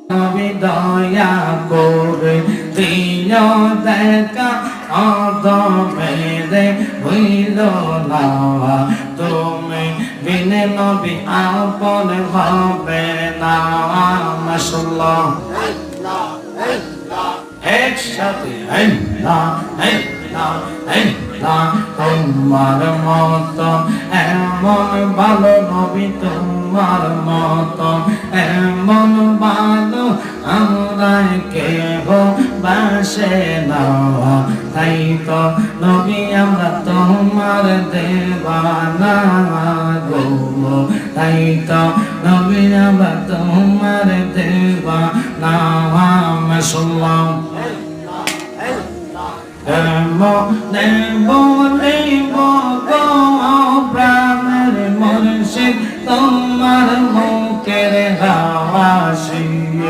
নবী দয়া করে দিও দেখা অদমেরে হইল না তুমি বিনে নবী আপন হবে না মাশাআল্লাহ একসাথে আল্লাহ আল্লাহ আল্লাহ তোমার মত এমন ভালো নবী তোমার মত এমন ভালো আমরা কেহ বাসে না তাই তো নবী আমরা তোমার দেওয়ানা গো তাই তো নবী আমরা তোমার দেওয়ানা মাশাআল্লাহ প্রাণের মুর্শিদ তোমার মুখের হাওয়া